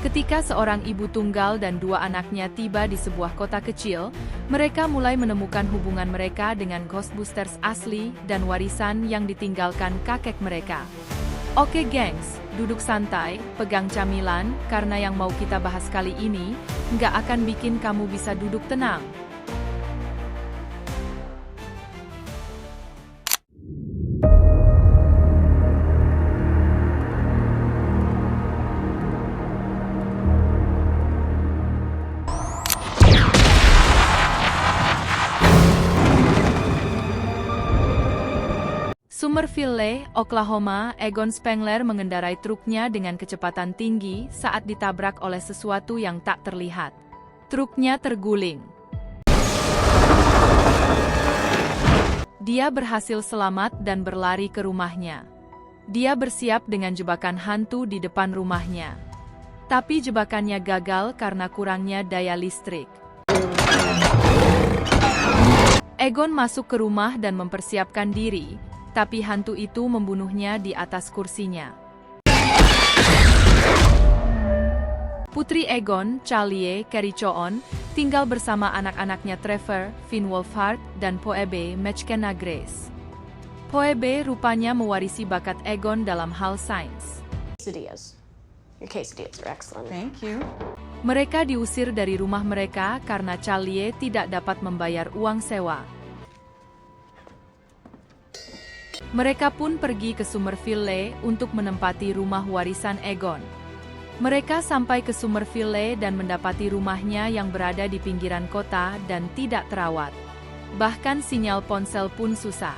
Ketika seorang ibu tunggal dan dua anaknya tiba di sebuah kota kecil, mereka mulai menemukan hubungan mereka dengan Ghostbusters asli dan warisan yang ditinggalkan kakek mereka. Oke gengs, duduk santai, pegang camilan, karena yang mau kita bahas kali ini, nggak akan bikin kamu bisa duduk tenang. Summerville, Oklahoma, Egon Spengler mengendarai truknya dengan kecepatan tinggi saat ditabrak oleh sesuatu yang tak terlihat. Truknya terguling. Dia berhasil selamat dan berlari ke rumahnya. Dia bersiap dengan jebakan hantu di depan rumahnya. Tapi jebakannya gagal karena kurangnya daya listrik. Egon masuk ke rumah dan mempersiapkan diri, tapi hantu itu membunuhnya di atas kursinya. Putri Egon, Charlie Carrie-Coon, tinggal bersama anak-anaknya Trevor, Finn Wolfhard, dan Phoebe McKenna Grace. Phoebe rupanya mewarisi bakat Egon dalam hal sains. Quesadillas. Your quesadillas are excellent. Thank you. Mereka diusir dari rumah mereka karena Charlie tidak dapat membayar uang sewa. Mereka pun pergi ke Summerville untuk menempati rumah warisan Egon. Mereka sampai ke Summerville dan mendapati rumahnya yang berada di pinggiran kota dan tidak terawat. Bahkan sinyal ponsel pun susah.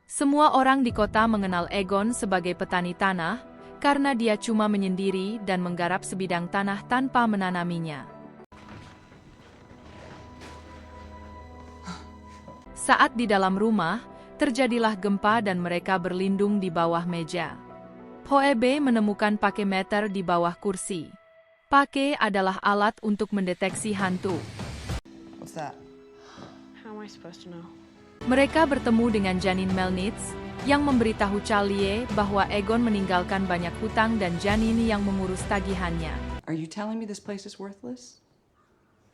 Semua orang di kota mengenal Egon sebagai petani tanah, karena dia cuma menyendiri dan menggarap sebidang tanah tanpa menanaminya. Saat di dalam rumah, terjadilah gempa dan mereka berlindung di bawah meja. Phoebe menemukan pakemeter di bawah kursi. Pake adalah alat untuk mendeteksi hantu. What's that? How am I supposed to know? Mereka bertemu dengan Janine Melnitz, yang memberitahu Charlie bahwa Egon meninggalkan banyak hutang dan Janine yang mengurus tagihannya. Are you telling me this place is worthless?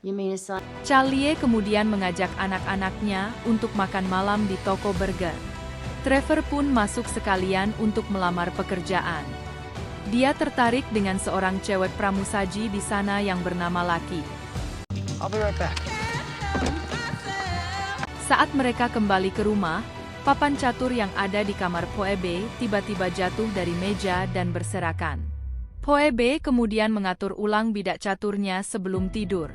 You mean his son? Charlie kemudian mengajak anak-anaknya untuk makan malam di toko burger. Trevor pun masuk sekalian untuk melamar pekerjaan. Dia tertarik dengan seorang cewek pramusaji di sana yang bernama Lucky. I'll be right back. Saat mereka kembali ke rumah, papan catur yang ada di kamar Phoebe tiba-tiba jatuh dari meja dan berserakan. Phoebe kemudian mengatur ulang bidak caturnya sebelum tidur.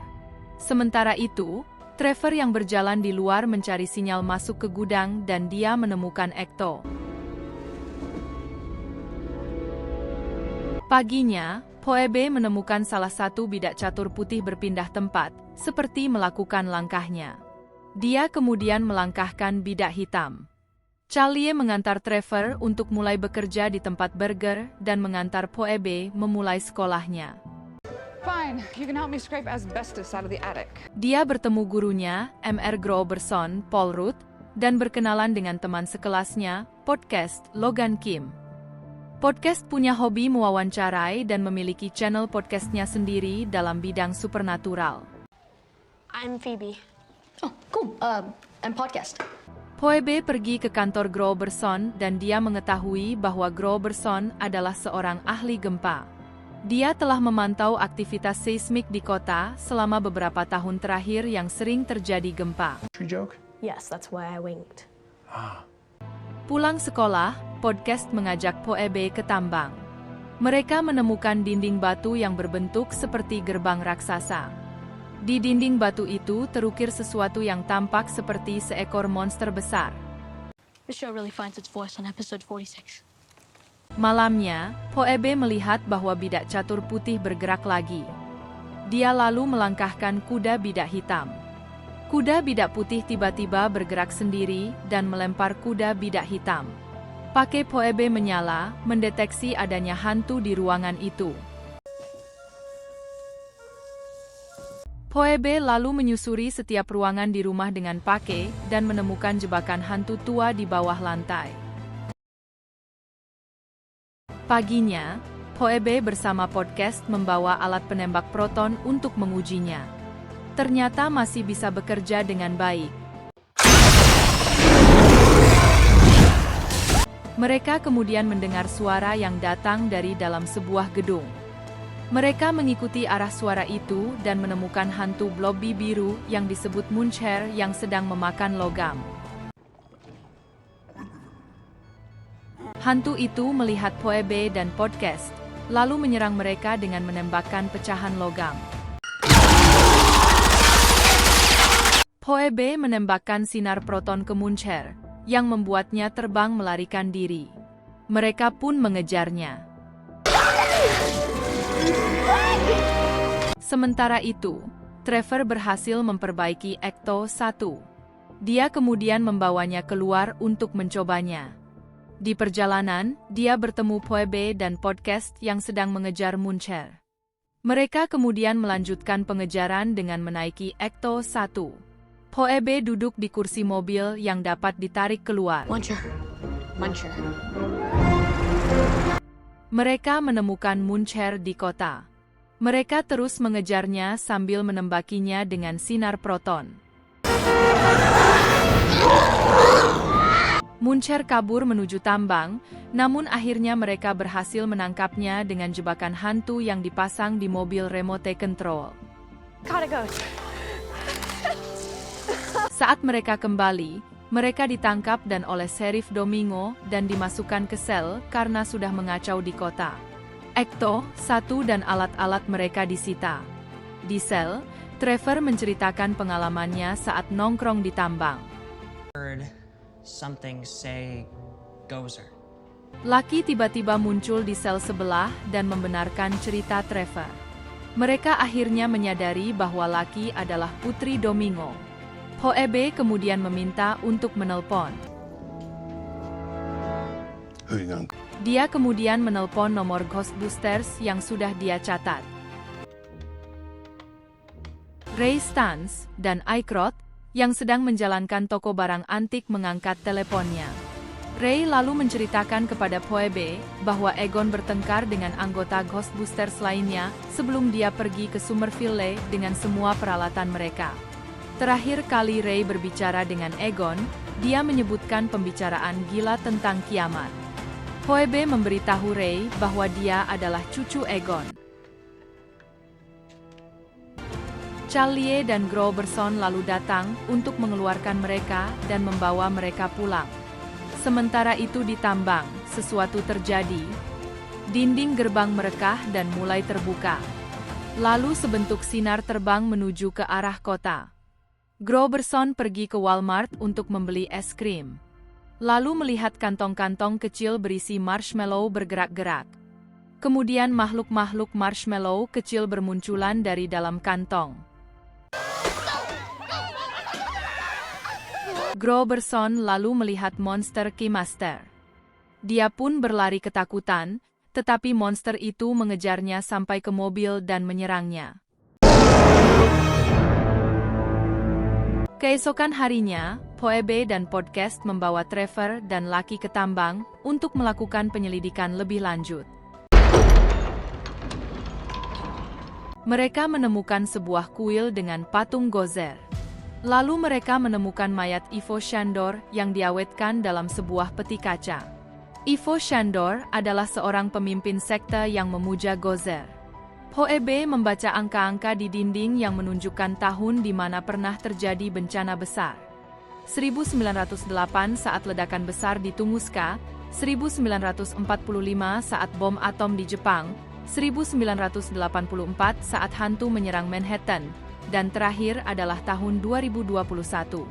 Sementara itu, Trevor yang berjalan di luar mencari sinyal masuk ke gudang dan dia menemukan Ecto. Paginya, Phoebe menemukan salah satu bidak catur putih berpindah tempat, seperti melakukan langkahnya. Dia kemudian melangkahkan bidak hitam. Charlie mengantar Trevor untuk mulai bekerja di tempat burger dan mengantar Phoebe memulai sekolahnya. Fine, you can help me scrape asbestos out of the attic. Dia bertemu gurunya, Mr. Groberson, Paul Rudd, dan berkenalan dengan teman sekelasnya, podcast, Logan Kim. Podcast punya hobi mewawancarai dan memiliki channel podcastnya sendiri dalam bidang supernatural. I'm Phoebe. Oh, cool. And podcast. Phoebe pergi ke kantor Groberson dan dia mengetahui bahwa Groberson adalah seorang ahli gempa. Dia telah memantau aktivitas seismik di kota selama beberapa tahun terakhir yang sering terjadi gempa. True joke? Yes, that's why I winked. Pulang sekolah, podcast mengajak Phoebe ke tambang. Mereka menemukan dinding batu yang berbentuk seperti gerbang raksasa. Di dinding batu itu terukir sesuatu yang tampak seperti seekor monster besar. The show really finds its voice on episode 46. Malamnya, Phoebe melihat bahwa bidak catur putih bergerak lagi. Dia lalu melangkahkan kuda bidak hitam. Kuda bidak putih tiba-tiba bergerak sendiri dan melempar kuda bidak hitam. Pakai Phoebe menyala, mendeteksi adanya hantu di ruangan itu. Phoebe lalu menyusuri setiap ruangan di rumah dengan Pake dan menemukan jebakan hantu tua di bawah lantai. Paginya, Phoebe bersama Podcast membawa alat penembak proton untuk mengujinya. Ternyata masih bisa bekerja dengan baik. Mereka kemudian mendengar suara yang datang dari dalam sebuah gedung. Mereka mengikuti arah suara itu dan menemukan hantu blobby biru yang disebut Muncher yang sedang memakan logam. Hantu itu melihat Phoebe dan Podcast, lalu menyerang mereka dengan menembakkan pecahan logam. Phoebe menembakkan sinar proton ke Muncher, yang membuatnya terbang melarikan diri. Mereka pun mengejarnya. Sementara itu, Trevor berhasil memperbaiki Ecto-1. Dia kemudian membawanya keluar untuk mencobanya. Di perjalanan, dia bertemu Phoebe dan Podcast yang sedang mengejar Muncher. Mereka kemudian melanjutkan pengejaran dengan menaiki Ecto-1. Phoebe duduk di kursi mobil yang dapat ditarik keluar. Muncher. Mereka menemukan Muncher di kota. Mereka terus mengejarnya sambil menembakinya dengan sinar proton. Muncher kabur menuju tambang, namun akhirnya mereka berhasil menangkapnya dengan jebakan hantu yang dipasang di mobil remote control. Gotta go. Saat mereka kembali, mereka ditangkap dan oleh Sheriff Domingo dan dimasukkan ke sel karena sudah mengacau di kota. Ecto-1 dan alat-alat mereka disita. Di sel, Trevor menceritakan pengalamannya saat nongkrong di tambang. Heard something say Gozer. Lucky tiba-tiba muncul di sel sebelah dan membenarkan cerita Trevor. Mereka akhirnya menyadari bahwa Lucky adalah putri Domingo. Phoebe kemudian meminta untuk menelpon. Dia kemudian menelpon nomor Ghostbusters yang sudah dia catat. Ray Stantz dan Aykrot, yang sedang menjalankan toko barang antik mengangkat teleponnya. Ray lalu menceritakan kepada Phoebe bahwa Egon bertengkar dengan anggota Ghostbusters lainnya sebelum dia pergi ke Summerville dengan semua peralatan mereka. Terakhir kali Ray berbicara dengan Egon, dia menyebutkan pembicaraan gila tentang kiamat. Phoebe memberitahu Ray bahwa dia adalah cucu Egon. Charlie dan Groberson lalu datang untuk mengeluarkan mereka dan membawa mereka pulang. Sementara itu di tambang, sesuatu terjadi. Dinding gerbang merekah dan mulai terbuka. Lalu sebentuk sinar terbang menuju ke arah kota. Groberson pergi ke Walmart untuk membeli es krim. Lalu melihat kantong-kantong kecil berisi marshmallow bergerak-gerak. Kemudian makhluk-makhluk marshmallow kecil bermunculan dari dalam kantong. Groberson lalu melihat monster Keymaster. Dia pun berlari ketakutan, tetapi monster itu mengejarnya sampai ke mobil dan menyerangnya. Keesokan harinya, Phoebe dan Podcast membawa Trevor dan Lucky ke tambang untuk melakukan penyelidikan lebih lanjut. Mereka menemukan sebuah kuil dengan patung Gozer. Lalu mereka menemukan mayat Ivo Shandor yang diawetkan dalam sebuah peti kaca. Ivo Shandor adalah seorang pemimpin sekte yang memuja Gozer. Phoebe membaca angka-angka di dinding yang menunjukkan tahun di mana pernah terjadi bencana besar. 1908 saat ledakan besar di Tunguska, 1945 saat bom atom di Jepang, 1984 saat hantu menyerang Manhattan, dan terakhir adalah tahun 2021.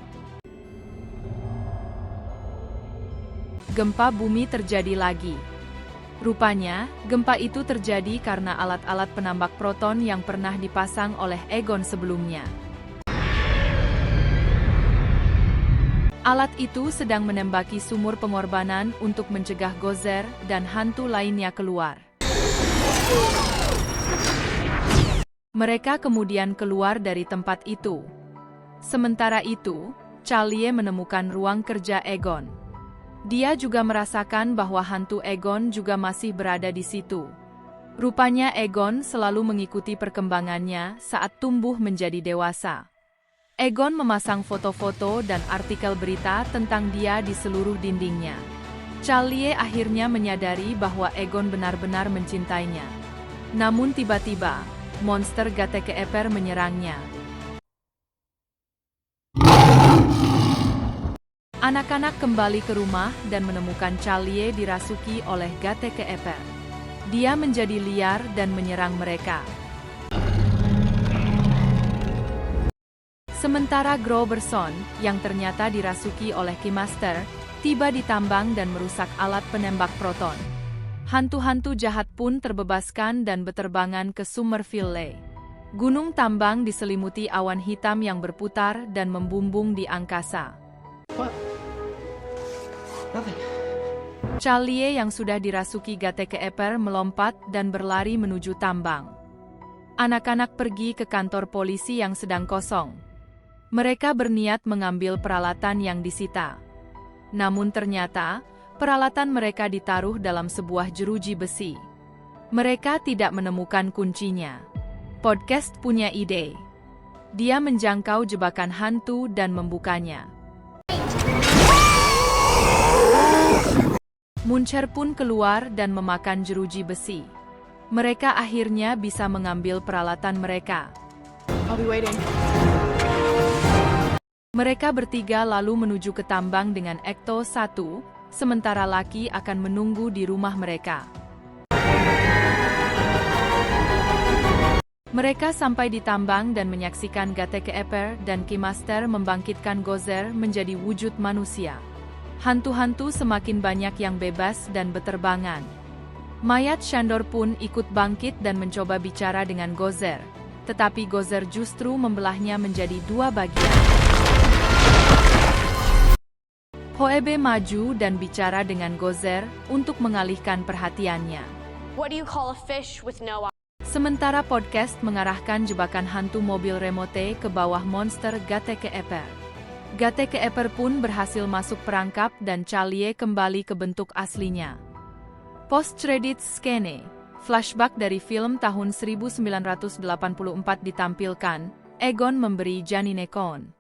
Gempa bumi terjadi lagi. Rupanya, gempa itu terjadi karena alat-alat penambak proton yang pernah dipasang oleh Egon sebelumnya. Alat itu sedang menembaki sumur pengorbanan untuk mencegah Gozer dan hantu lainnya keluar. Mereka kemudian keluar dari tempat itu. Sementara itu, Charlie menemukan ruang kerja Egon. Dia juga merasakan bahwa hantu Egon juga masih berada di situ. Rupanya Egon selalu mengikuti perkembangannya saat tumbuh menjadi dewasa. Egon memasang foto-foto dan artikel berita tentang dia di seluruh dindingnya. Charlie akhirnya menyadari bahwa Egon benar-benar mencintainya. Namun tiba-tiba, monster Gatekeeper menyerangnya. Anak-anak kembali ke rumah dan menemukan Charlie dirasuki oleh Gatekeeper. Dia menjadi liar dan menyerang mereka. Sementara Groberson, yang ternyata dirasuki oleh Keymaster, tiba di tambang dan merusak alat penembak proton. Hantu-hantu jahat pun terbebaskan dan berterbangan ke Summerville. Gunung tambang diselimuti awan hitam yang berputar dan membumbung di angkasa. What? Nothing. Charlie yang sudah dirasuki Gatekeeper melompat dan berlari menuju tambang. Anak-anak pergi ke kantor polisi yang sedang kosong. Mereka berniat mengambil peralatan yang disita. Namun ternyata, peralatan mereka ditaruh dalam sebuah jeruji besi. Mereka tidak menemukan kuncinya. Podcast punya ide. Dia menjangkau jebakan hantu dan membukanya. Muncher pun keluar dan memakan jeruji besi. Mereka akhirnya bisa mengambil peralatan mereka. I'll be waiting. Mereka bertiga lalu menuju ke tambang dengan Ecto 1, sementara Lucky akan menunggu di rumah mereka. Mereka sampai di tambang dan menyaksikan Gatekeeper dan Keymaster membangkitkan Gozer menjadi wujud manusia. Hantu-hantu semakin banyak yang bebas dan berterbangan. Mayat Shandor pun ikut bangkit dan mencoba bicara dengan Gozer, tetapi Gozer justru membelahnya menjadi dua bagian. Phoebe maju dan bicara dengan Gozer untuk mengalihkan perhatiannya. What do you call a fish with no eyes? Sementara podcast mengarahkan jebakan hantu mobil remote ke bawah monster Gatekeeper. Gatekeeper pun berhasil masuk perangkap dan Charlie kembali ke bentuk aslinya. Post-credits scene, flashback dari film tahun 1984 ditampilkan, Egon memberi Janine Cohn